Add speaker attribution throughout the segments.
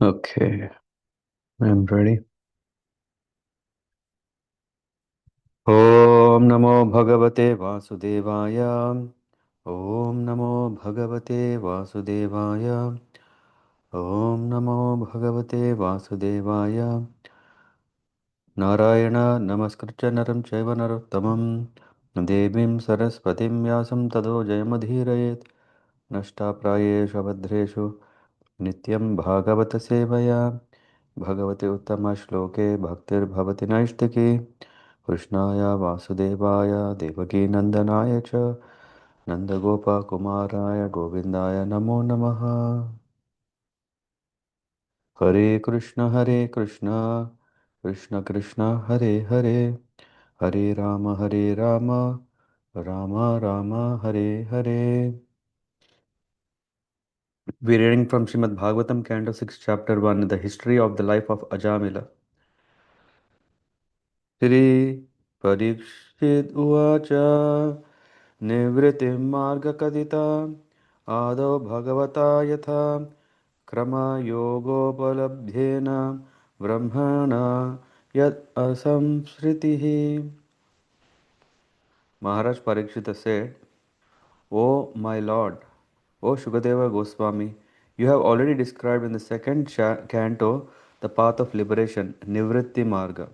Speaker 1: Okay, I'm ready. Om Namo Bhagavate Vasudevaya. Om Namo Bhagavate Vasudevaya. Om Namo Bhagavate Vasudevaya. Narayana Namaskritya Naram Chaiva Narottamam Devim Saraswatim Vyasam Tado Jayamadhirayet Nashta Prayeshu Abhadreshu Nityam Bhāgavata-sevayā Bhagavate Uttama Shloke Bhaktir Bhavati Naishtaki Krishnaya Vasudevaya Devaki Nandanaya Cha Nandagopa Kumaraya Govindaya Namo Namaha Hare Krishna Krishna Krishna Hare Hare Hare Rama Rama Rama Hare Hare. We're reading from Srimad Bhagavatam, Canto 6, Chapter 1, The History of the Life of Ajamila. Shri Parikshit Uvacha Nivritim Margakadita Ado Bhagavata Yatha Krama Yogopalabdhena Brahmana Yat Asamsritihi. Maharaj Parikshita said, O my Lord, O Shukadeva Goswami, you have already described in the second canto the path of liberation, Nivritti Marga.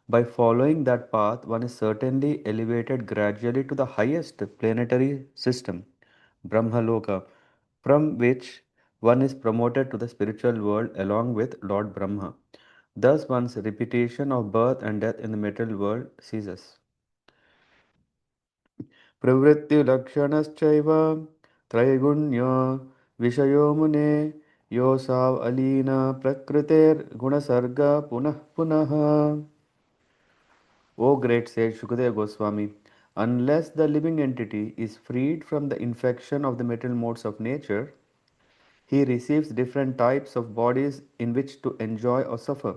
Speaker 1: By following that path, one is certainly elevated gradually to the highest planetary system, Brahmaloka, from which one is promoted to the spiritual world along with Lord Brahma. Thus, one's repetition of birth and death in the material world ceases. प्रवृत्तिलक्षणश्चैव त्रैगुण्यो विषयो मुने योऽसाव अलीन प्रकृतेर्गुणसर्ग पुनः पुनः. O great sage Shukadeva Goswami, unless the living entity is freed from the infection of the material modes of nature, he receives different types of bodies in which to enjoy or suffer,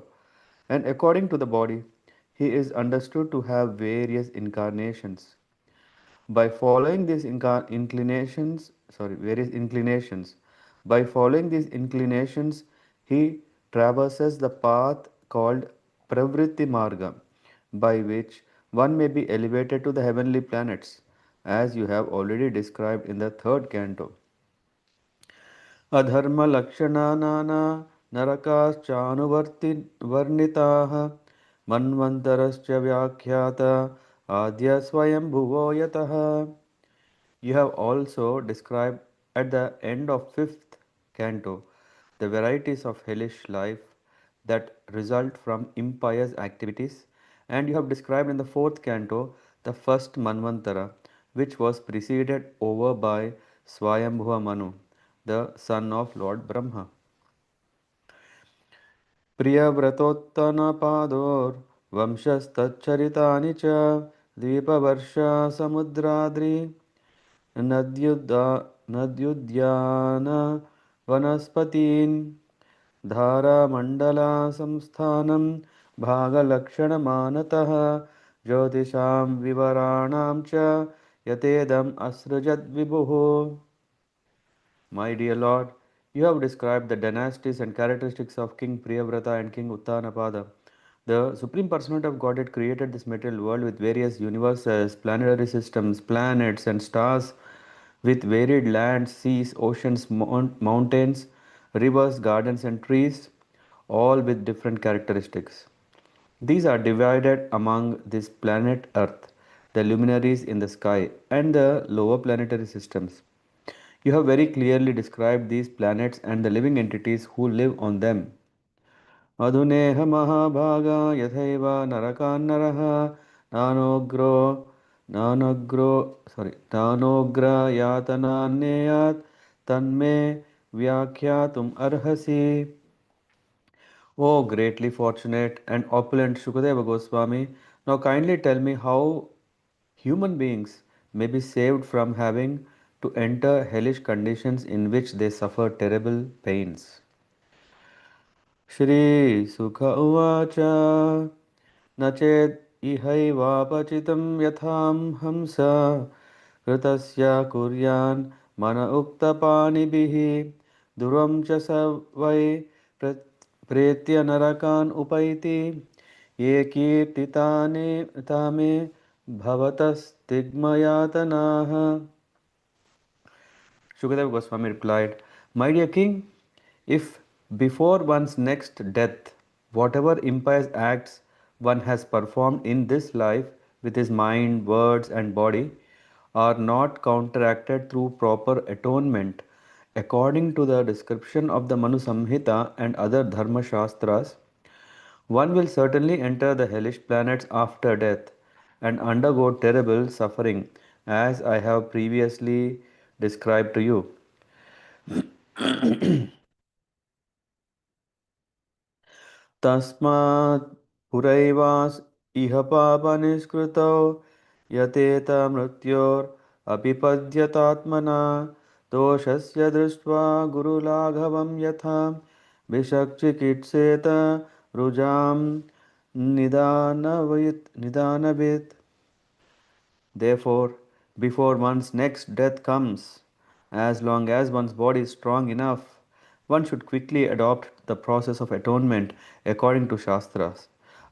Speaker 1: and according to the body, he is understood to have By following these various inclinations, by following these inclinations, he traverses the path called Pravritti Marga, by which one may be elevated to the heavenly planets, as you have already described in the third canto. अधर्मलक्षणानाना नरकाश्चानुवर्ति वर्णिताः मन्वन्तरश्च व्याख्यात आद्य स्वयंभुवो यतः. You have also described at the end of fifth canto the varieties of hellish life that result from impious activities, and you have described in the fourth canto the first Manvantara, which was preceded over by Swayambhuva Manu, the son of Lord Brahma. प्रियव्रतोत्तनपादोर्वंशस्तच्चरितानि च द्वीपवर्षा समुद्राद्रि नद्युद्यान वनस्पतीन् धारामण्डलासंस्थानं भागलक्षणमानतः ज्योतिषां विवराणां च यतेदम् असृजद्विभुः. My dear Lord, you have described the dynasties and characteristics of King Priyavrata and King Uttanapada. The Supreme Personality of Godhead created this material world with various universes, planetary systems, planets, and stars, with varied lands, seas, oceans, mountains, rivers, gardens, and trees, all with different characteristics. These are divided among this planet Earth, the luminaries in the sky, and the lower planetary systems. You have very clearly described these planets and the living entities who live on them. अधुनेह महाभागा यथैव नरकान्नरः नानोग्रो नानोग्रो नानोग्र यातनान्नेयात् तन्मे व्याख्यातुम् अर्हसि. O greatly fortunate and opulent Shukadeva Goswami, now kindly tell me how human beings may be saved from having to enter hellish conditions in which they suffer terrible pains. Shri Sukha Uvacha Nachet ihaivapachitam yatham hamsa kritasya kuryan mana uktapanibihi duram cha savai प्रेत्य नरकान् उपैति ये कीर्तितानि Tame भवतस्तिग्मयातनाः. Shukadeva Goswami replied, "My dear king, if before one's next death, whatever impious acts one has performed in this life with his mind, words, and body are not counteracted through proper atonement, according to the description of the Manu Samhita and other Dharma Shastras, one will certainly enter the hellish planets after death and undergo terrible suffering, as I have previously described to you. तस्मात् पुरैवास इह पापनिष्कृतौ यतेत मृत्योरपिपद्यतात्मना दोषस्य दृष्ट्वा गुरुलाघवं यथा विषक्चिकित्सेत रुजां निदानवित्. Therefore, before one's next death comes, as long as one's body is strong enough, one should quickly adopt the process of atonement according to Shastras.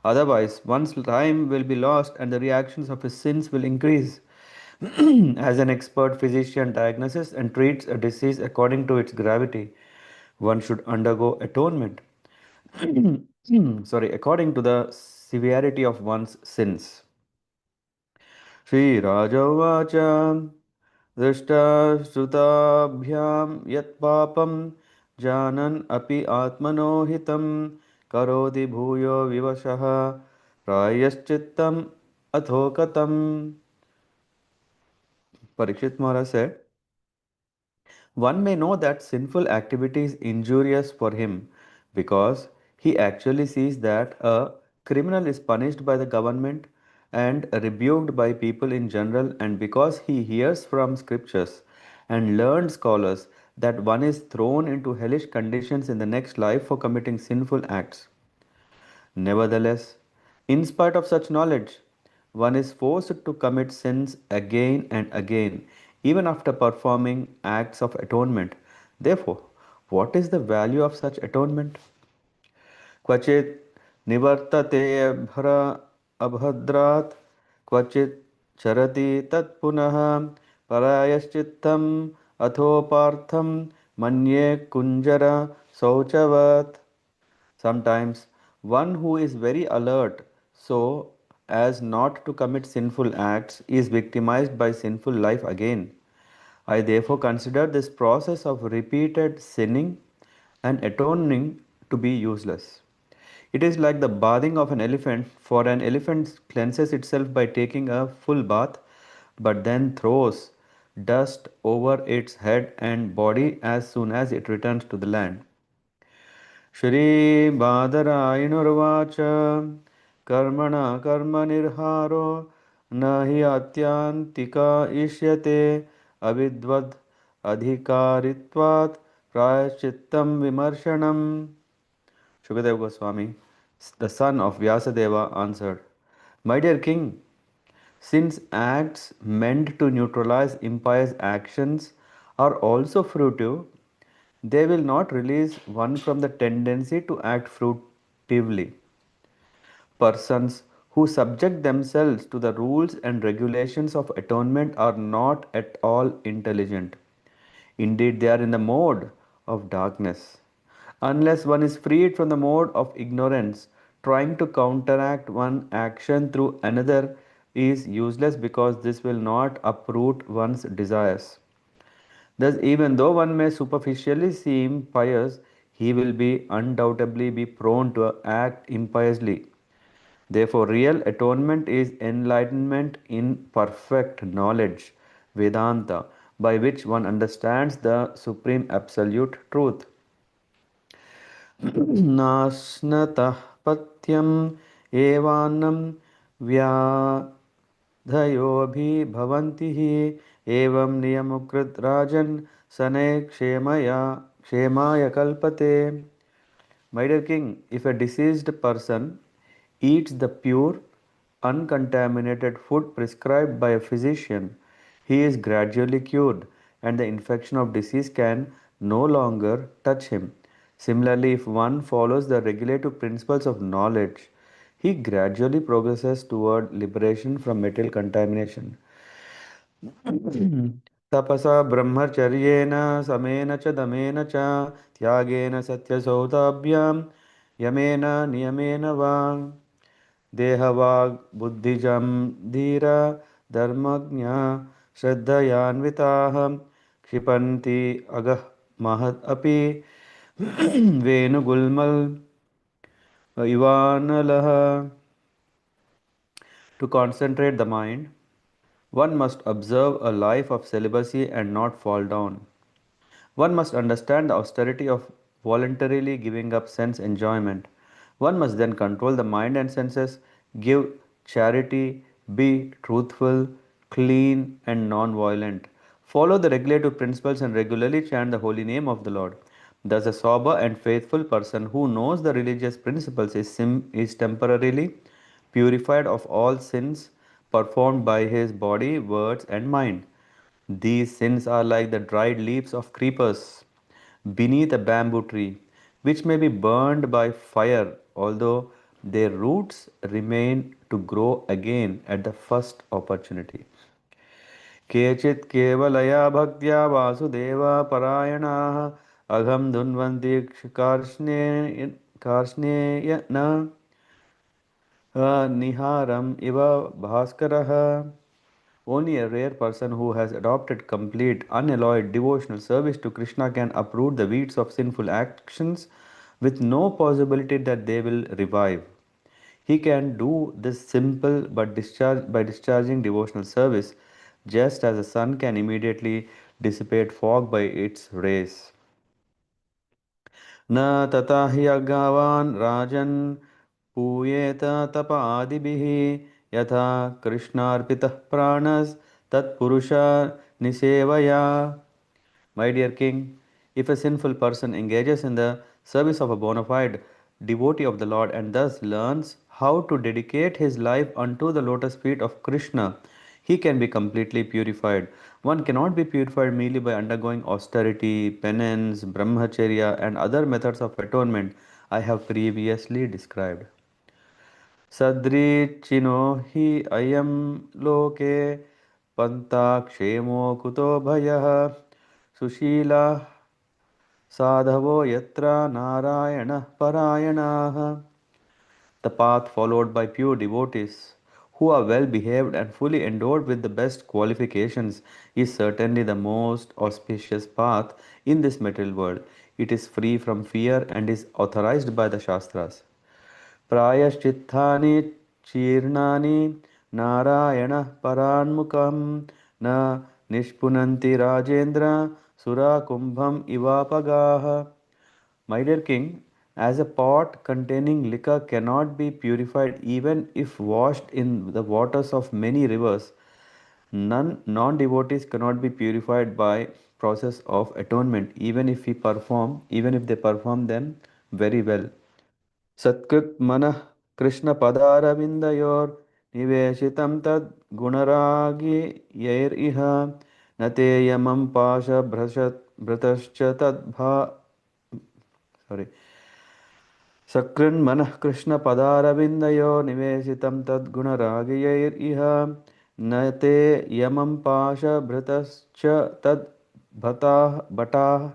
Speaker 1: Otherwise, one's time will be lost and the reactions of his sins will increase. As an expert physician diagnoses and treats a disease according to its gravity, one should undergo atonement. Sorry, according to the severity of one's sins. श्रीराजोवाच दृष्टश्रुताभ्यां यत्पापं जानन् अपि आत्मनो हितं करोति भूयो विवशः प्रायश्चित्तम् अथो कथम्. Parikshit Maharaj said, one may know that sinful activity is injurious for him because he actually sees that a criminal is punished by the government and rebuked by people in general, and because he hears from scriptures and learned scholars that one is thrown into hellish conditions in the next life for committing sinful acts. Nevertheless, in spite of such knowledge, one is forced to commit sins again and again, even after performing acts of atonement. Therefore, what is the value of such atonement? क्वचित् निवर्तते अभद्रात् क्वचित् चरति तत्पुनः परायश्चित्तम् अथोपार्थं मन्ये कुञ्जर शौचवत्. Sometimes one who is very alert so as not to commit sinful acts is victimized by sinful life again. I therefore consider this process of repeated sinning and atoning to be useless. It is like the bathing of an elephant, for an elephant cleanses itself by taking a full bath, but then throws dust over its head and body as soon as it returns to the land. श्रीबादरायणुर्वाच कर्मणा कर्मनिर्हारो न हि आत्यन्तिका इष्यते अविद्वद् अधिकारित्वात् प्रायश्चित्तं विमर्शनम्. Shukadeva Goswami, the son of Vyasadeva, answered, My dear king, since acts meant to neutralize impious actions are also fruitive, they will not release one from the tendency to act fruitively. Persons who subject themselves to the rules and regulations of atonement are not at all intelligent. Indeed, they are in the mode of darkness. Unless one is freed from the mode of ignorance, trying to counteract one action through another is useless because this will not uproot one's desires. Thus, even though one may superficially seem pious, he will be undoubtedly be prone to act impiously. Therefore, real atonement is enlightenment in perfect knowledge, Vedanta, by which one understands the supreme absolute truth. नाश्नतः पथ्यम् एवान्नं व्याधयोऽभिभवन्ति हि एवं नियमकृत् राजन् शनैः क्षेमाय कल्पते. My dear king, if a deceased person eats the pure, uncontaminated food prescribed by a physician, he is gradually cured and the infection of disease can no longer touch him. Similarly, if one follows the regulative principles of knowledge, he gradually progresses toward liberation from material contamination. तपसा ब्रह्मचर्येण समेन च दमेन च त्यागेन सत्यसौताभ्यां Yemen नियमेन वा देहवाग् बुद्धिजं धीरा धर्मज्ञ श्रद्धयान्विताः क्षिपन्ति अगः महत् अपि वेणुगुल्मल् इवानलः. To concentrate the mind, one must observe a life of celibacy and not fall down. One must understand the austerity of voluntarily giving up sense enjoyment. One must then control the mind and senses, give charity, be truthful, clean, and non violent. Follow the regulative principles and regularly chant the holy name of the Lord. Thus, a sober and faithful person who knows the religious principles is temporarily purified of all sins performed by his body, words, and mind. These sins are like the dried leaves of creepers beneath a bamboo tree, which may be burned by fire, although their roots remain to grow again at the first opportunity. केचित् केवलया भक्त्या वासुदेवपरायणाः अघं धुन्वन्ति कार्ष्णेय न निहारम् इव भास्करः. Only a rare person who has adopted complete, unalloyed devotional service to Krishna can uproot the weeds of sinful actions with no possibility that they will revive. He can do this simple but by discharging devotional service, just as the sun can immediately dissipate fog by its rays. न तथा हि अज्ञावान् राजन् पूयेत तप आदिभिः यथा कृष्णार्पितः प्राणस्तत्पुरुष निसेवया. My dear king, if a sinful person engages in the service of a bona fide devotee of the Lord and thus learns how to dedicate his life unto the lotus feet of Krishna, he can be completely purified. One cannot be purified merely by undergoing austerity, penance, brahmacharya, and other methods of atonement I have previously described. सदृच्छिनो हि अयं लोके पन्ताक्षेमो कुतो भयः सुशीलाः साधवो यत्र नारायणः परायणाः. The path followed by pure devotees who are well behaved and fully endowed with the best qualifications is certainly the most auspicious path in this material world. It is free from fear and is authorized by the Shastras. प्रायश्चित्तानि चीर्णानि नारायणः परान्मुखं न निष्पुनन्ति Rajendra सुराकुम्भम् इवापगाः. My dear king, as a pot containing liquor cannot be purified even if washed in the waters of many rivers, non-devotees cannot be purified by process of atonement even if they perform them very well. सत्कृत मनः कृष्णपदारविन्दयोर् निवेशितं तद् गुणरागियैरिह न ते यमं पाशभृतश्च तद्भा sorry सकृन्मनः कृष्णपदारविन्दयो निवेशितं तद्गुणरागियैरिह न ते यमं पाशभृतश्च तद् भटाः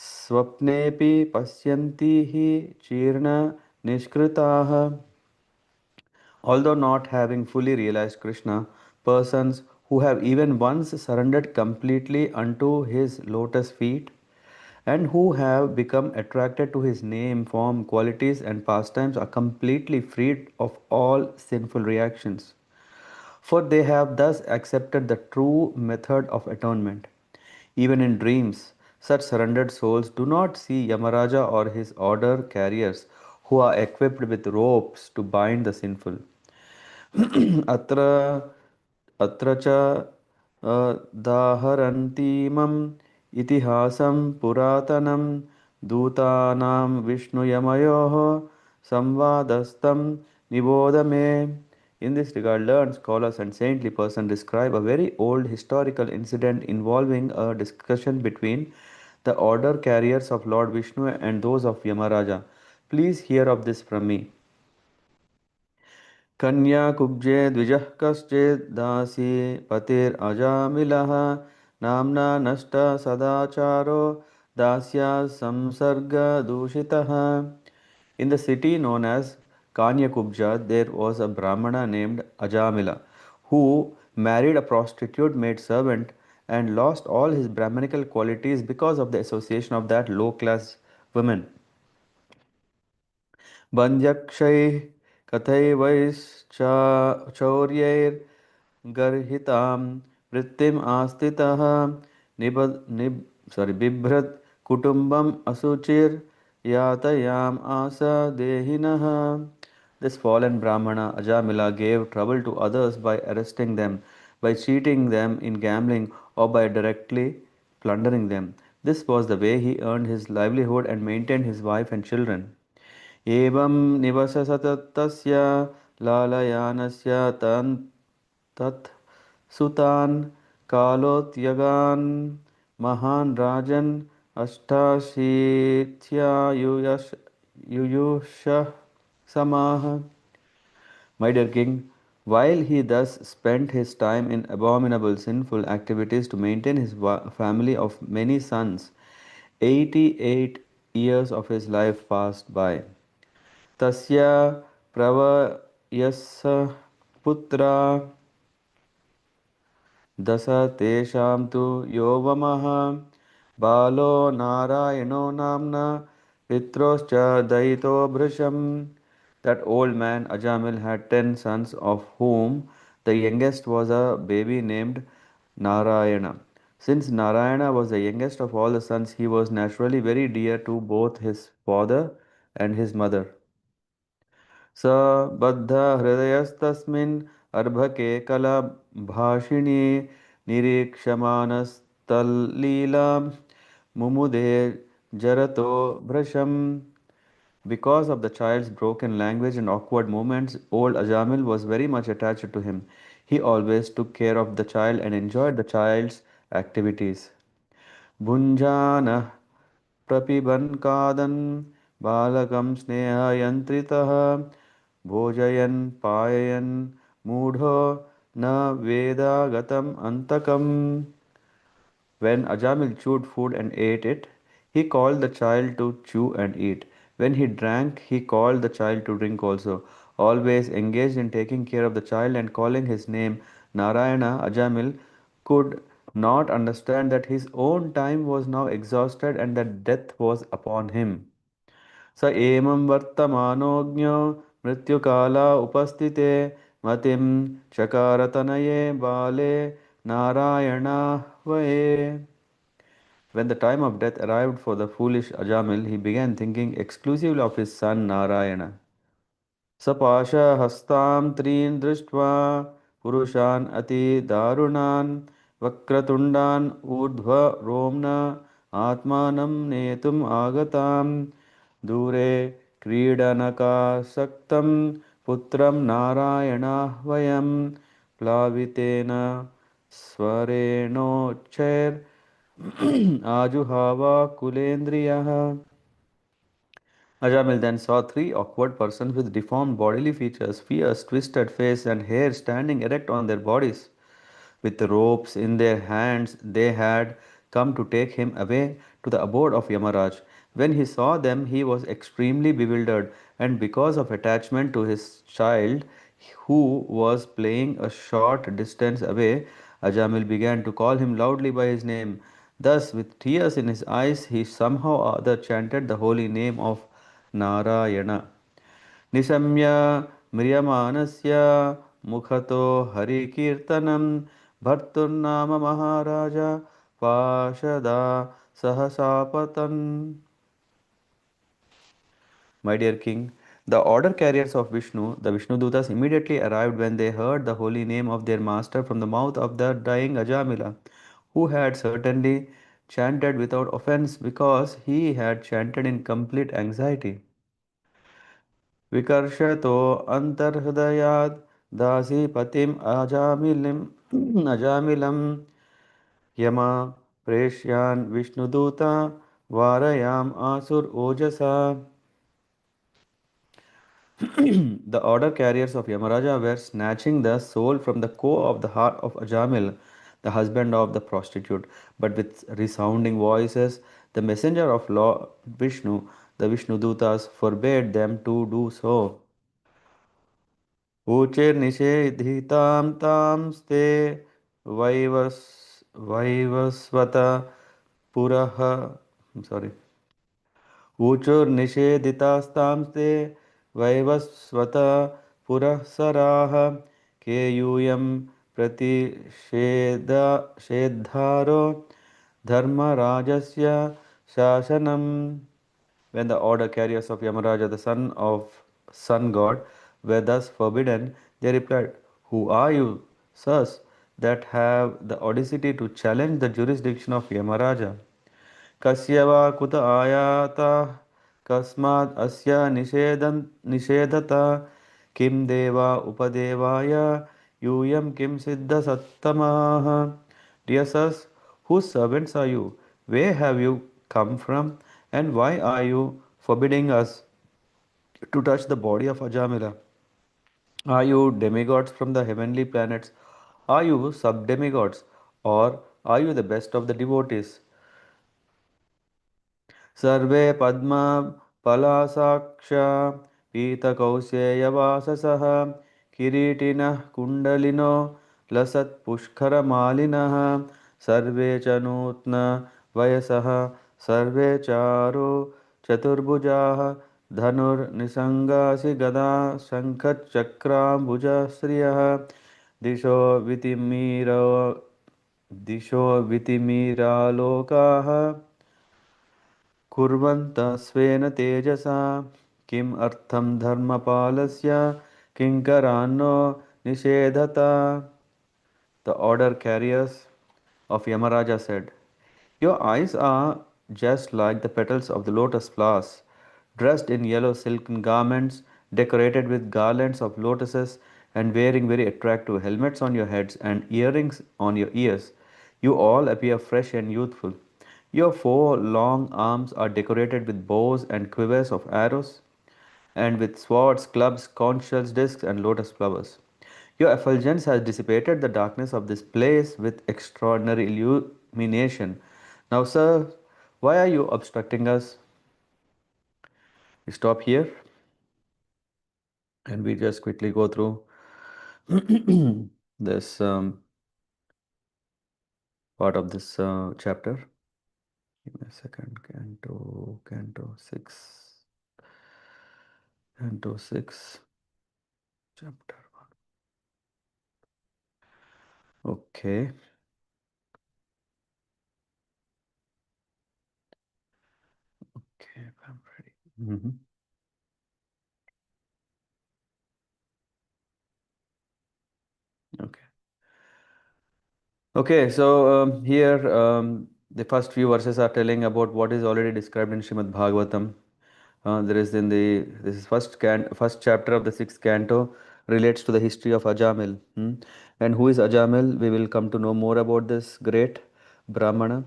Speaker 1: स्वप्नेऽपि पश्यन्ति हि जीर्ण Although not having fully realized Krishna, persons who have even once surrendered completely unto his lotus feet and who have become attracted to his name, form, qualities, and pastimes are completely freed of all sinful reactions. For they have thus accepted the true method of atonement. Even in dreams, such surrendered souls do not see Yamaraja or his order carriers who are equipped with ropes to bind the sinful. अत्र अत्र च दाहरन्तीमम् इतिहासं पुरातनं दूतानां विष्णुयमयोः संवादस्तं निबोध मे. In this regard, learned scholars and saintly persons describe a very old historical incident involving a discussion between the order carriers of Lord Vishnu and those of Yamaraja. Please hear of this from me. कन्याकुब्जे द्विजः कश्चित् दासी पतिरजामिलः नाम्ना नष्ट सदाचारो दास्या संसर्गदूषितः. In the city known as Kanyakubja, there was a Brahmana named Ajamila who married a prostitute maid servant and lost all his Brahmanical qualities because of the association of that low class woman. बन्ध्यक्षैः कथैवैश्चौर्यैर्गर्हितां वृत्तिम् आस्थितः निब निब बिभ्रत् कुटुम्बम् अशुचिर्यातयाम् आस देहिनः. This fallen Brahmana Ajamila gave trouble to others by arresting them, by cheating them in gambling, or by directly plundering them. This was the way he earned his livelihood and maintained his wife and children. एवं निवसतस्य लालयानस्य तत् सुतान् कालोत्यगान् महान् राजन् अष्टाशीत्यायुष युयुषः समाः. My dear king, while he thus spent his time in abominable sinful activities to maintain his family of many sons, 88 years of his life passed by. तस्य प्रवयस्स पुत्रा दश तेषां तु योवमः बालो नारायणो नाम्ना पित्रोश्च दयितो भृशम्. That old man Ajamil had 10 sons, of whom the youngest was a baby named Narayana. Since Narayana was the youngest of all the sons, he was naturally very dear to both his father and his mother. स बद्धहृदयस्तस्मिन् अर्भके कलभाषिणी निरीक्षमाणस्तल्लीलां मुमुदे जरतो भृशम्. Because of the child's broken language and awkward movements, old Ajamil was very much attached to him. He always took care of the child and enjoyed the child's activities. भुञ्जानः प्रपिबन् खादन् बालकं स्नेहयन्त्रितः भोजयन् पाययन् मूढो न वेदागतम् अन्तकम्. When Ajamil chewed food and ate it, he called the child to chew and eat. When he drank, he called the child to drink also. Always engaged in taking care of the child and calling his name Narayana, Ajamil could not understand that his own time was now exhausted and that death was upon him. स एमं वर्तमानोऽज्ञो मृत्युकाला उपस्थिते मतिं चकारतनये बाले नारायणाह्वये. When the time of death arrived for the foolish Ajamil, he began thinking exclusively of his son Narayana. सपाशहस्तां त्रीन् दृष्ट्वा पुरुषान् अतिदारुणान् वक्रतुण्डान् ऊर्ध्वरोम्ण आत्मानं नेतुम् आगताम् दूरे क्रीडनकासक्तं पुत्रं नारायणाह्वयं प्लावितेन स्वरेणोच्चैर् आजुहावा कुलेन्द्रियः. Ajamil then saw three awkward persons with deformed bodily features, fierce, twisted face, and hair standing erect on their bodies. With ropes in their hands, they had come to take him away to the abode of Yamaraj. When he saw them, he was extremely bewildered, and because of attachment to his child, who was playing a short distance away, Ajamil began to call him loudly by his name. Thus, with tears in his eyes, he somehow or other chanted the holy name of Narayana. निशम्य म्रियमाणस्य मुखतो हरिकीर्तनं भर्तुर्नाम महाराज पाशदा सहसापतन्. My dear king, the order carriers of Vishnu, the Vishnudutas, immediately arrived when they heard the holy name of their master from the mouth of the dying Ajamila, who had certainly chanted without offense because he had chanted in complete anxiety. विकर्षतो अन्तर्हृदयात् दासीपतिम् अजामिलं यम प्रेष्यान् विष्णुदूता वारयाम आसुर ओजसा. The order carriers of Yamaraja were snatching the soul from the core of the heart of Ajamil, the husband of the prostitute. But with resounding voices, the messenger of Lord Vishnu, the Vishnudutas, forbade them to do so. ऊचिर्निषेधितां तां स्ते वैवस्वत पुरः sorry ऊचुर्निषेधितास्तां ते Vaivasvata पुरःसराः केयूयं प्रतिषेधारो धर्मराजस्य शासनम्. When the order carriers of Yamaraja, the son of sun god, were thus forbidden, they replied, "Who are you, sirs, that have the audacity to challenge the jurisdiction of Yamaraja? कस्य वा कुत आयाता कस्मात् अस्य निषेधता किं देवा उपदेवाय यूयं किं सिद्धसत्तमाः." Dear sirs, whose servants are you? Where have you come from? And why are you forbidding us to touch the body of Ajamila? Are you demigods from the heavenly planets? Are you sub-demigods? Or are you the best of the devotees? सर्वे पद्मपलासाक्षा पीतकौशेयवाससः किरीटिनः कुण्डलिनो लसत्पुष्करमालिनः सर्वे च नूत्नवयसः सर्वे चारु चतुर्भुजाः धनुर्निसङ्गासि गदा शङ्खचक्राम्बुजश्रियः दिशो वितिमीरो दिशो वितिमीरालोकाः कुर्वन्तः स्वेन तेजसा किम् अर्थं धर्मपालस्य किङ्करान्नो निषेधता. The order carriers of Yamaraja said, "Your eyes are just like the petals of the lotus flowers, dressed in yellow silken garments, decorated with garlands of lotuses, and wearing very attractive helmets on your heads and earrings on your ears. You all appear fresh and youthful. Your four long arms are decorated with bows and quivers of arrows, and with swords, clubs, conch shells, discs, and lotus flowers. Your effulgence has dissipated the darkness of this place with extraordinary illumination. Now, sir, why are you obstructing us?" We stop here and we just quickly go through this part of this chapter. Give me a second. Canto 6. Canto 6, chapter 1. Okay. Okay, I'm ready. Okay. Okay, so here the first few verses are telling about what is already described in Srimad Bhagavatam. There is in the this is first chapter of the sixth canto relates to the history of Ajamil. And who is Ajamil? We will come to know more about this great Brahmana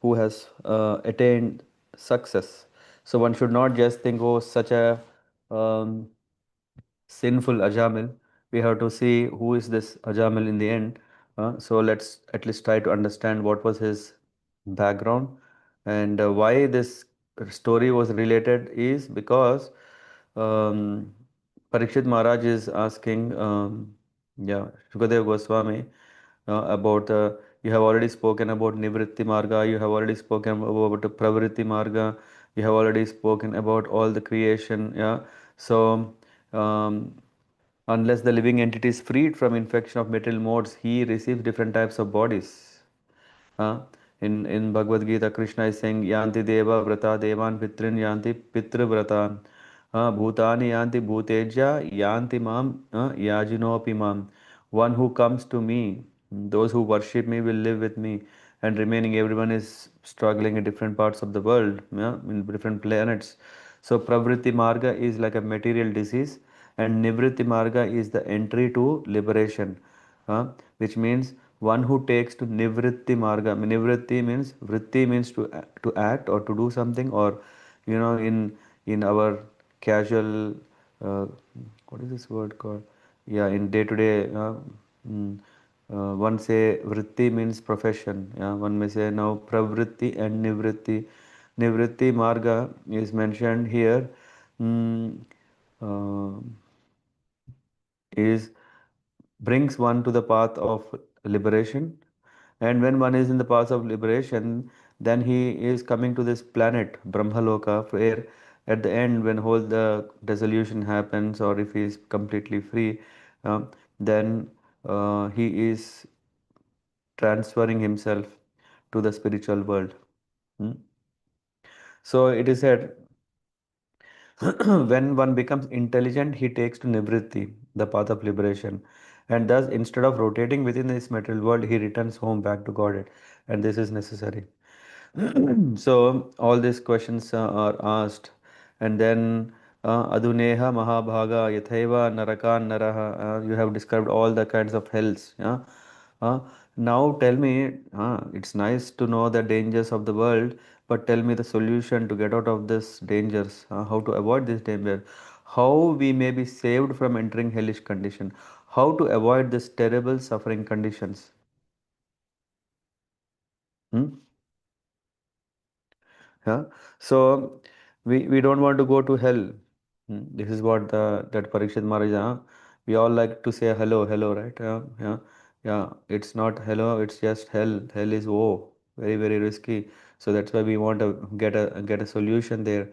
Speaker 1: who has attained success. So one should not just think, oh, such a um, sinful Ajamil. We have to see who is this Ajamil in the end. So let's at least try to understand what was his background and why this story was related is because Parikshit Maharaj is asking, Shukadev Goswami about you have already spoken about Nivritti Marga, you have already spoken about Pravritti Marga, you have already spoken about all the creation. Yeah, so um, unless the living entity is freed from infection of material modes, he receives different types of bodies. Uh, in Bhagavad Gita, Krishna is saying, Yanti Deva Vrata Devan Pitrin Yanti Pitra Vratan. Bhutani Yanti Bhuteja Yanti Mam Yajinopi Mam. One who comes to me, those who worship me will live with me. And remaining everyone is struggling in different parts of the world, yeah, in different planets. So Pravritti Marga is like a material disease, and Nivritti Marga is the entry to liberation, which means one who takes to nivritti marga. Nivritti means vritti means to act or to do something, or in our casual what is this word called? Yeah, in day to day. Mm, one say vritti means profession. Yeah, one may say now pravritti and nivritti. Nivritti marga is mentioned here. Mm, uh, is brings one to the path of liberation. And when one is in the path of liberation, then he is coming to this planet, Brahmaloka, where at the end, when whole the dissolution happens, or if he is completely free, uh, then he is transferring himself to the spiritual world. Hmm. So it is said, when one becomes intelligent, he takes to nivritti, the path of liberation. And thus, instead of rotating within this material world, he returns home back to Godhead. And this is necessary. So, all these questions are asked. And then, Aduneha Mahabhaga Yathaiva Narakan Naraha. You have described all the kinds of hells. Yeah? Uh, Now tell me, it's nice to know the dangers of the world, but tell me the solution to get out of this dangers, how to avoid this danger, how we may be saved from entering hellish condition, how to avoid this terrible suffering conditions. Hmm? Yeah. So we don't want to go to hell. This is what that Parikshit Maharaj. We all like to say hello, hello, right? Yeah, yeah, yeah. It's not hello. It's just hell. Hell is very very risky. So that's why we want to get a solution there.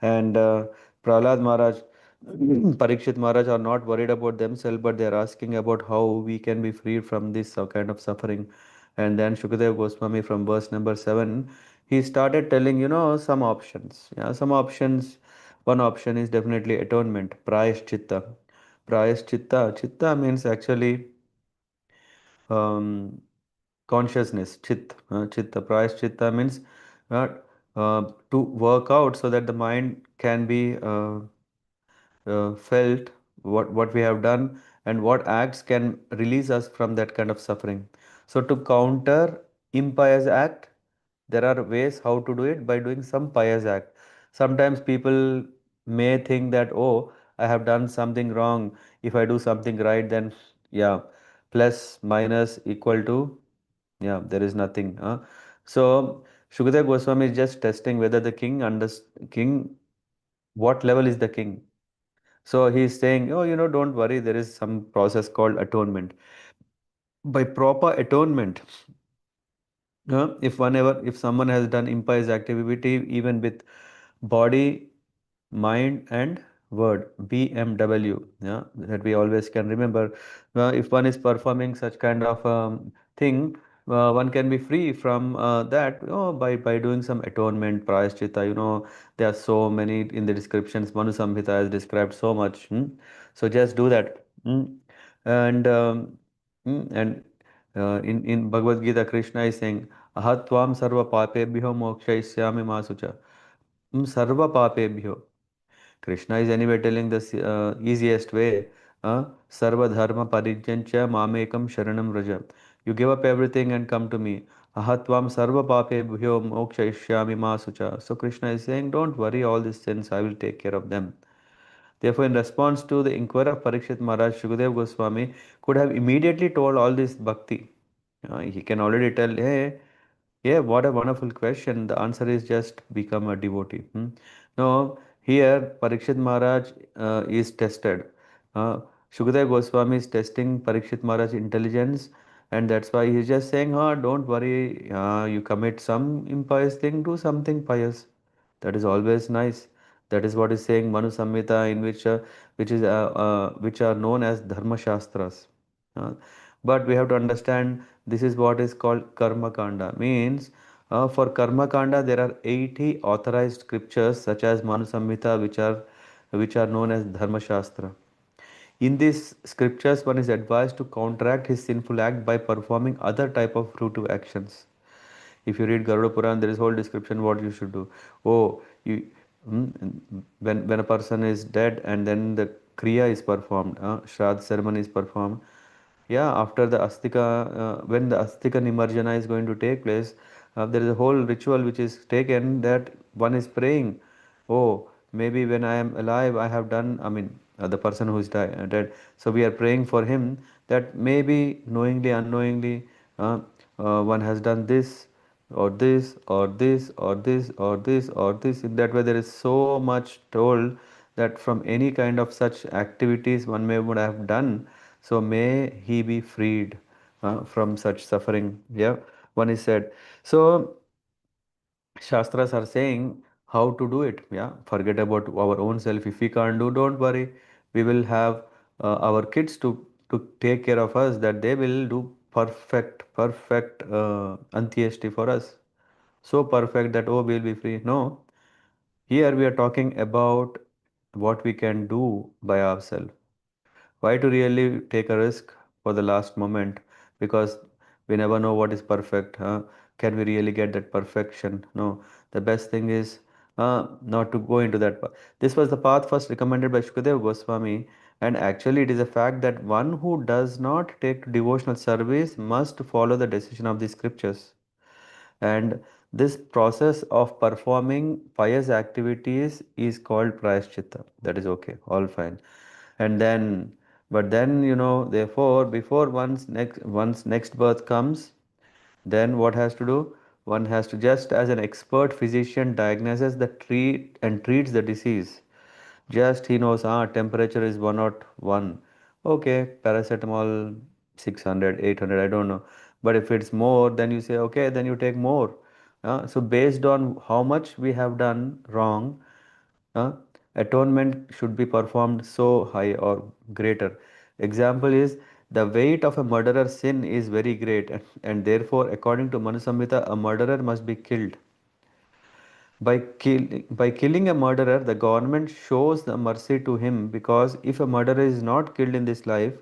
Speaker 1: And Prahlad Maharaj, Parikshit Maharaj are not worried about themselves, but they are asking about how we can be freed from this kind of suffering. And then Shukadev Goswami from verse number 7, he started telling, some options. Yeah, some options. One option is definitely atonement, prayashchitta. Prayashchitta, chitta means actually um, consciousness, chitta. Prayashchitta means uh, to work out so that the mind can be felt what we have done and what acts can release us from that kind of suffering. So to counter impious act, there are ways how to do it by doing some pious act. Sometimes people may think that, oh, I have done something wrong. If I do something right, then yeah, plus minus equal to yeah, there is nothing. So Shukadeva Goswami is just testing whether the king, what level is the king. So he's saying, oh, don't worry, there is some process called atonement. By proper atonement, if someone has done impious activity, even with body, mind, and word, BMW, yeah, that we always can remember. If one is performing such kind of thing, one can be free from that by doing some atonement, prayashchitta. There are so many in the descriptions. Manu Samhita has described so much. So just do that. And in Bhagavad Gita, Krishna is saying, Ahatvam sarva papebhyo mokshayishyami masucha. Sarva papebhyo. Krishna is anyway telling the easiest way. Sarva dharma parijyancha mamekam sharanam raja. You give up everything and come to me. Ahatvam sarva papebhyo mokshayishyami masucha. So Krishna is saying, don't worry, all these sins, I will take care of them. Therefore, in response to the inquiry of Parikshit Maharaj, Shukadeva Goswami could have immediately told all this bhakti. He can already tell, hey, yeah, what a wonderful question. The answer is just become a devotee. Now, here Parikshit Maharaj is tested. Uh, Shukadeva Goswami is testing Parikshit Maharaj's intelligence, and that's why he's just saying, don't worry, you commit some impious thing, do something pious. That is always nice. That is what is saying Manu Samhita, in which are known as Dharma Shastras. Uh, but we have to understand this is what is called Karma Kanda. Means for Karma Kanda there are 80 authorized scriptures such as Manu Samhita, which are known as Dharma Shastra. In these scriptures, one is advised to counteract his sinful act by performing other type of fruitive actions. If you read Garuda Puran, there is whole description what you should do. Oh, mm, when a person is dead and then the kriya is performed, Shraddha ceremony is performed. Yeah, after the astika, when the astika nimarjana is going to take place, there is a whole ritual which is taken that one is praying. Oh, maybe when I am alive, I have done, I mean, the person who is dead. So we are praying for him that maybe knowingly, unknowingly, uh, one has done this or this or this or this or this or this. In that way, there is so much told that from any kind of such activities one may would have done, so may he be freed from such suffering. Yeah, one is said. So Shastras are saying how to do it. Yeah, forget about our own self. If we can't do, don't worry. We will have our kids to take care of us. That they will do perfect antyeshti for us. So perfect that oh we'll be free. No, here we are talking about what we can do by ourselves. Why to really take a risk for the last moment? Because we never know what is perfect. Huh? Can we really get that perfection? No. The best thing is not to go into that path. This was the path first recommended by Shukadeva Goswami, and actually it is a fact that one who does not take devotional service must follow the decision of the scriptures. And this process of performing pious activities is called prayaschitta. That is okay, all fine. And then, but then, therefore, before one's next birth comes, then what has to do? One has to, just as an expert physician diagnoses the treat and treats the disease. Just he knows, temperature is 101. Okay, paracetamol 600, 800, I don't know. But if it's more, then you say, okay, then you take more. So based on how much we have done wrong, uh, atonement should be performed so high or greater. Example is the weight of a murderer's sin is very great, and therefore, according to Manu Samhita, a murderer must be killed. By killing a murderer, the government shows the mercy to him, because if a murderer is not killed in this life,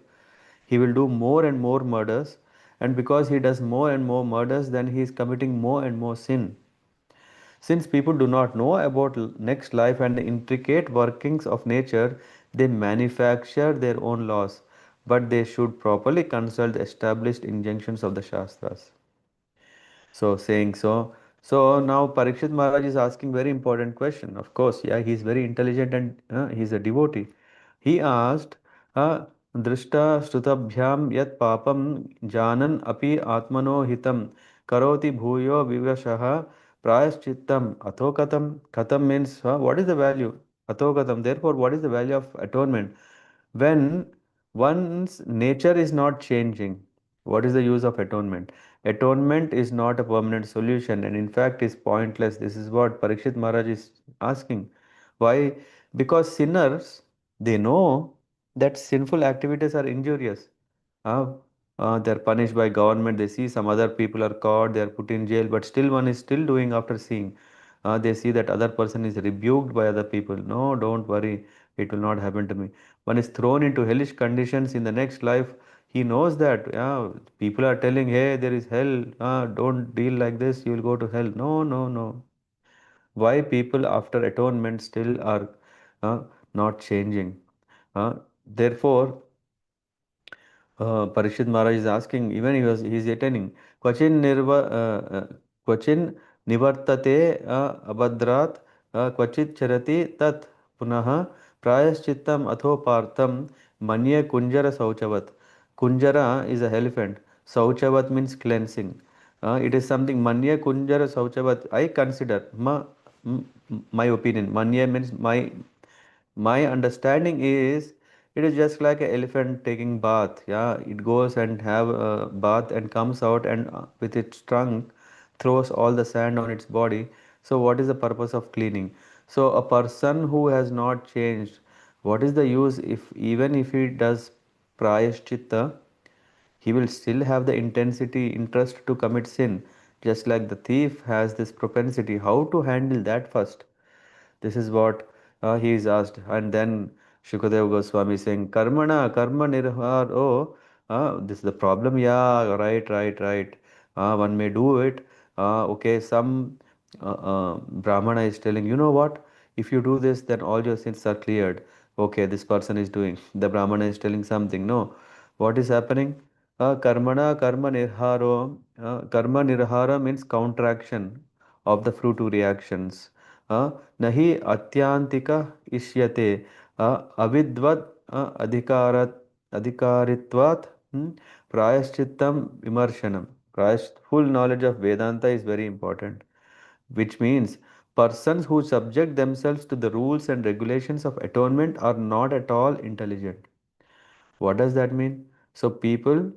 Speaker 1: he will do more and more murders, and because he does more and more murders, then he is committing more and more sin. Since people do not know about next life and the intricate workings of nature, they manufacture their own laws, but they should properly consult the established injunctions of the Shastras. So saying so. So now Parikshit Maharaj is asking very important question. Of course, yeah, he is very intelligent and he is a devotee. He asked, Drishta Shrutabhyam yat papam janan api atmano hitam karoti bhuyo vivashaha prayaschittam athokatam. Katam means what is the value? Athokatam. Therefore, what is the value of atonement? When one's nature is not changing, what is the use of atonement? Atonement is not a permanent solution and in fact is pointless. This is what Parikshit Maharaj is asking. Why? Because sinners, they know that sinful activities are injurious. Uh, they're punished by government. They see some other people are caught, they are put in jail, but still one is still doing after seeing. They see that other person is rebuked by other people. No, don't worry, it will not happen to me. One is thrown into hellish conditions in the next life. He knows that people are telling, hey, there is hell. Don't deal like this, you will go to hell. No, no, no. Why people after atonement still are uh, not changing? Therefore, Parikshit Maharaj is asking, even he is attending. Kvachin nivartate abhadrat kvachit charati tat punaha prayaschittam atho partham manye kunjara sauchavat. Kunjara is a elephant. Sauchavat means cleansing. It is something manye kunjara sauchavat. I consider my opinion. Manye means my understanding is it is just like an elephant taking bath. Yeah, it goes and have a bath and comes out and with its trunk throws all the sand on its body. So what is the purpose of cleaning? So a person who has not changed, what is the use if even if he does prayashchitta, he will still have the intensity interest to commit sin, just like the thief has this propensity. How to handle that first? This is what he is asked. And then Shukadeva Goswami saying, Karmana, karma nirhar. Oh, this is the problem. Yeah, right, right, right. One may do it. Okay, some Brahmana is telling, you know what? If you do this, then all your sins are cleared. Okay, this person is doing. The Brahmana is telling something. No, what is happening? Karma nirhara means counteraction of the fruit to reactions. Nahi atyantika ishyate avidvat adhikaritvat prayaschittam vimarshanam. Full knowledge of Vedanta is very important, which means persons who subject themselves to the rules and regulations of atonement are not at all intelligent. What does that mean? So people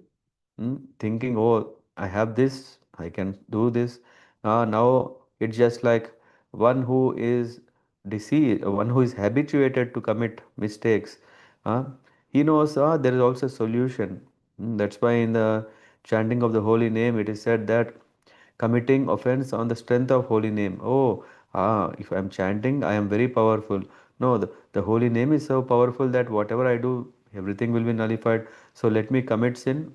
Speaker 1: thinking, oh, I have this, I can do this. Now it's just like one who is deceived, one who is habituated to commit mistakes. Uh, he knows there is also a solution. That's why in the chanting of the holy name, it is said that committing offense on the strength of holy name. Oh, if I'm chanting, I am very powerful. No, the holy name is so powerful that whatever I do, everything will be nullified. So let me commit sin.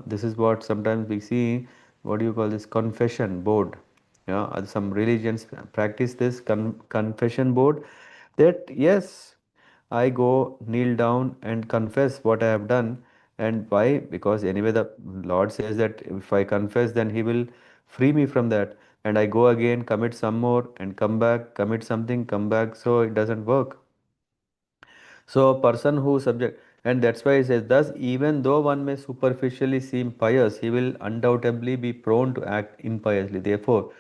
Speaker 1: This is what sometimes we see. What do you call this? Confession board. Yeah, some religions practice this confession board. That yes, I go kneel down and confess what I have done. And why? Because anyway, the Lord says that if I confess, then He will free me from that. And I go again, commit some more, and come back, commit something, come back. So it doesn't work. So a person who subject, and that's why he says, thus, even though one may superficially seem pious, he will undoubtedly be prone to act impiously. Therefore,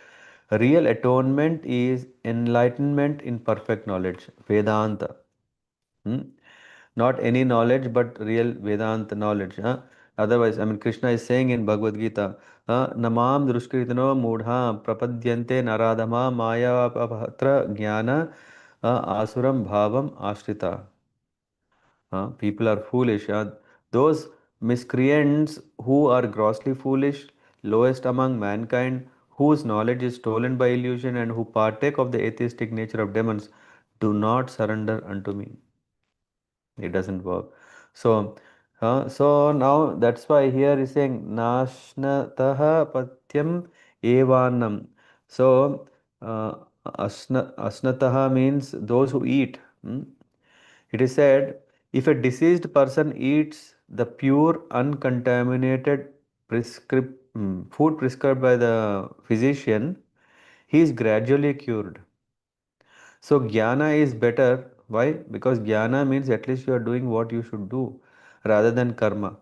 Speaker 1: real atonement is enlightenment in perfect knowledge, Vedanta. Hmm? Not any knowledge, but real Vedanta knowledge. Otherwise, I mean, Krishna is saying in Bhagavad Gita, Namam druskritano mudha prapadyante naradhama maya apahatra jnana asuram bhavam ashrita. People are foolish. Those miscreants who are grossly foolish, lowest among mankind, whose knowledge is stolen by illusion, and who partake of the atheistic nature of demons, do not surrender unto me. It doesn't work. So now that's why here is saying nashnataha patyam evanam. So asnataha means those who eat. It is said, if a deceased person eats the pure uncontaminated food prescribed by the physician, he is gradually cured. So jnana is better. Why? Because jnana means at least you are doing what you should do rather than karma.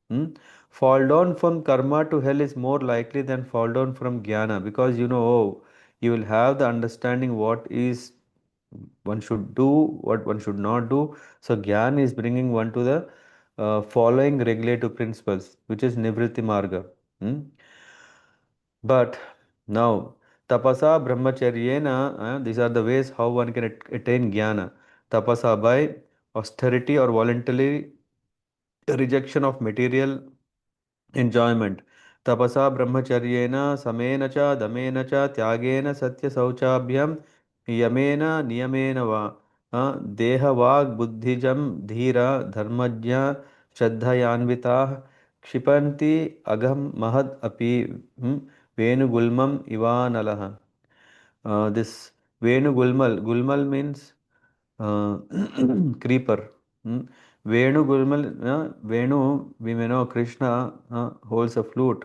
Speaker 1: Hmm? Fall down from karma to hell is more likely than fall down from jnana, because oh, you will have the understanding what is one should do, what one should not do. So jnana is bringing one to the following regulative principles, which is nivritti marga. Hmm? But now, tapasa brahmacharyena, these are the ways how one can attain jnana. Tapasa by austerity or voluntary rejection of material enjoyment. Tapasa brahmacharyena samena cha damena cha tyagena satya sauchabhyam yamena niyamena va. Deha vag buddhijam dhira dharmajna shraddhayanvitah क्षिपन्ति अघम महद अपि Venugulmam Ivanalaha. This Venugulmal means uh, creeper. Venugulmal, Venu, we may know Krishna holds a flute.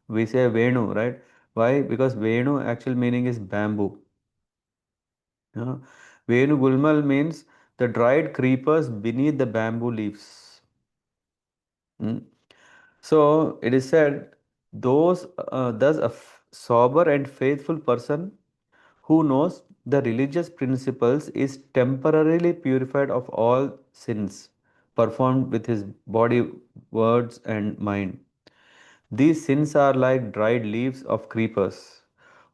Speaker 1: We say Venu, right? Why? Because Venu actual meaning is bamboo. Uh, Venugulmal means the dried creepers beneath the bamboo leaves. Hmm? So it is said, thus a sober and faithful person who knows the religious principles is temporarily purified of all sins performed with his body, words, and mind. These sins are like dried leaves of creepers.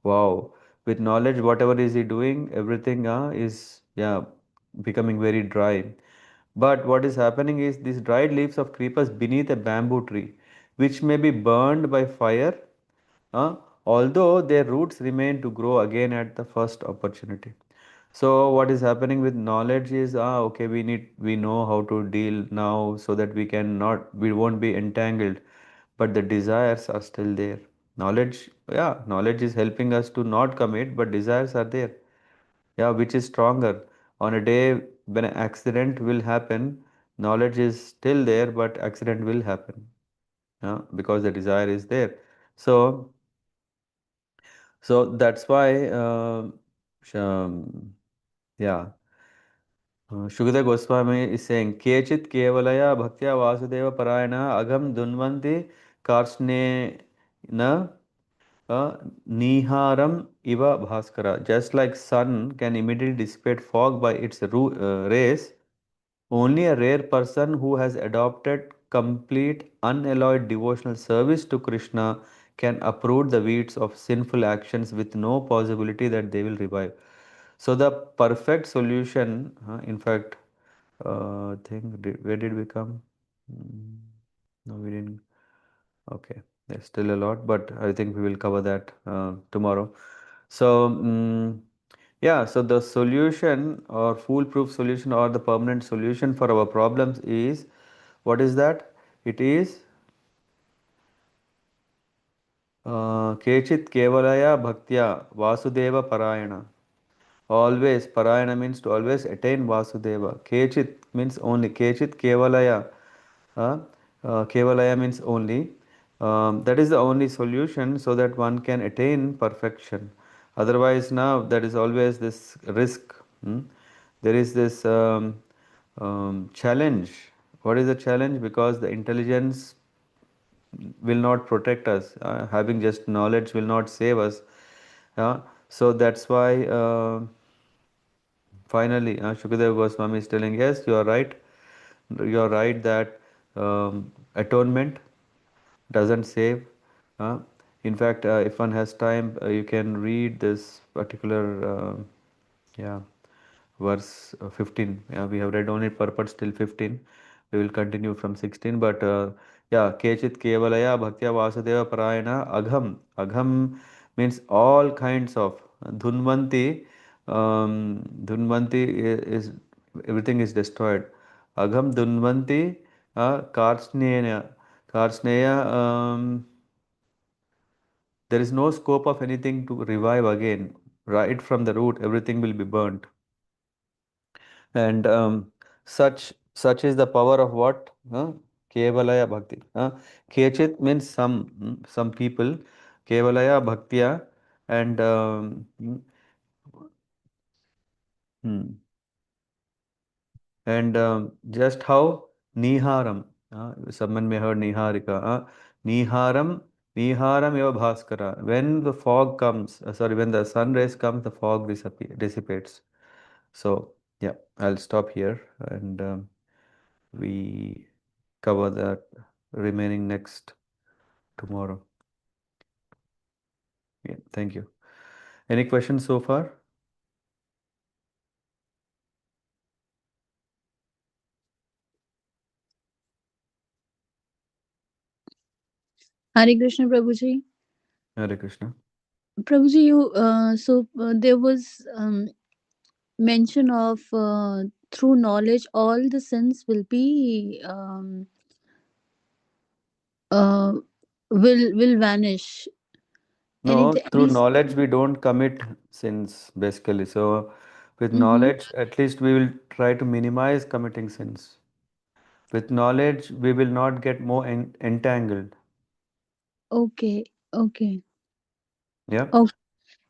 Speaker 1: Wow. With knowledge, whatever is he doing, everything is becoming very dry. But what is happening is these dried leaves of creepers beneath a bamboo tree, which may be burned by fire, uh, although their roots remain to grow again at the first opportunity. So what is happening with knowledge is okay, we know how to deal now so that we won't be entangled, but the desires are still there. Knowledge is helping us to not commit, but desires are there. Yeah, which is stronger? On a day when an accident will happen, knowledge is still there, but accident will happen. because the desire is there. So, so that's why, yeah, Shukadeva Goswami is saying, Kechit kevalaya bhaktya vasudeva parayana agam dunvanti karsne na niharam iva bhaskara. Just like sun can immediately dissipate fog by its rays, only a rare person who has adopted complete unalloyed devotional service to Krishna can uproot the weeds of sinful actions with no possibility that they will revive. So the perfect solution, in fact, where did we come? Mm, no, we didn't. Okay, there's still a lot, but I think we will cover that tomorrow. So, yeah, so the solution or foolproof solution or the permanent solution for our problems is, what is that? It is Kechit Kevalaya Bhaktya Vasudeva Parayana. Always, Parayana means to always attain Vasudeva. Kechit means only. Kechit Kevalaya. Uh, Kevalaya means only. That is the only solution so that one can attain perfection. Otherwise, now there is always this risk. There is this challenge. What is the challenge? Because the intelligence will not protect us. Having just knowledge will not save us. So that's why finally Shukadeva Goswami is telling, yes, you are right. You are right that atonement doesn't save. Uh, in fact, if one has time, you can read this particular, yeah, verse 15. Yeah, we have read only purport till 15. We will continue from 16. But yeah, Kechit Kevalaya Bhaktya Vasudeva Parayana Agham. Agham means all kinds of Dhunvanti. Dhunvanti is everything is destroyed. Agham Dhunvanti Karsneya. Karsneya, there is no scope of anything to revive again. Right from the root, everything will be burnt. And such is the power of what? Kevalaya Bhakti. Kechit means some, some people. Kevalaya Bhaktya. And hmm, and just how Niharam. Someone may heard Niharika. Niharam, Niharam eva Bhaskara. When the fog comes, sorry, when the sun rays comes, the fog dissipates. So, yeah, I'll stop here and we cover that remaining next tomorrow. Yeah, thank you. Any questions so far?
Speaker 2: Hare Krishna, Prabhuji.
Speaker 1: Hare Krishna.
Speaker 2: Prabhuji, there was mention of through knowledge, all the sins will be uh, will vanish.
Speaker 1: No, through
Speaker 2: Any
Speaker 1: knowledge we don't commit sins basically. So with
Speaker 2: mm-hmm.
Speaker 1: knowledge, at least we will try to minimize committing sins. With knowledge, we will not get more entangled.
Speaker 2: Okay, okay,
Speaker 1: Yeah,
Speaker 2: okay.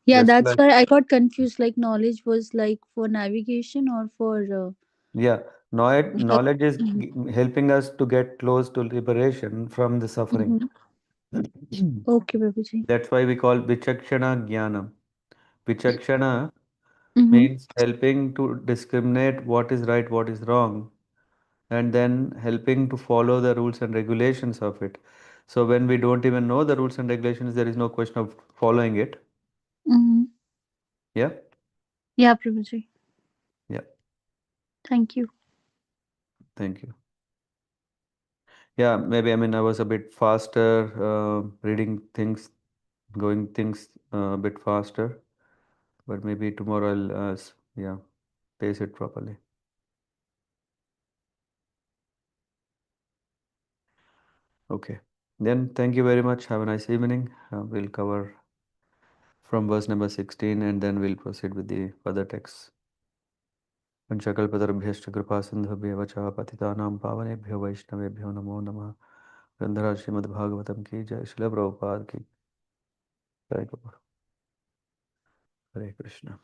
Speaker 2: Yeah,
Speaker 1: just
Speaker 2: that's
Speaker 1: like,
Speaker 2: why I got confused. Like knowledge was like for navigation or for
Speaker 1: yeah,
Speaker 2: help.
Speaker 1: knowledge is helping us to get close to liberation from the suffering.
Speaker 2: Mm-hmm. Okay, Prabhuji.
Speaker 1: That's why we call Vichakshana Jnanam. Vichakshana
Speaker 2: Mm-hmm.
Speaker 1: means helping to discriminate what is right, what is wrong, and then helping to follow the rules and regulations of it. So when we don't even know the rules and regulations, there is no question of following it.
Speaker 2: Mm-hmm.
Speaker 1: Yeah,
Speaker 2: Yeah, Prabhuji.
Speaker 1: yeah.
Speaker 2: Thank you.
Speaker 1: Thank you. Yeah, maybe I mean I was a bit faster reading things, going things a bit faster, but maybe tomorrow I'll yeah, pace it properly. Okay. Then thank you very much. Have a nice evening. We'll cover from verse number 16 and then we'll proceed with the further texts. Panchakalpatarabhyashcha kripa sindhubhyevacha patitanam pavanebhyo vaishnavebhyo namo namah. Gandhara Srimad Bhagavatam ki jai, Srila Prabhupada ki jai. Hare Krishna.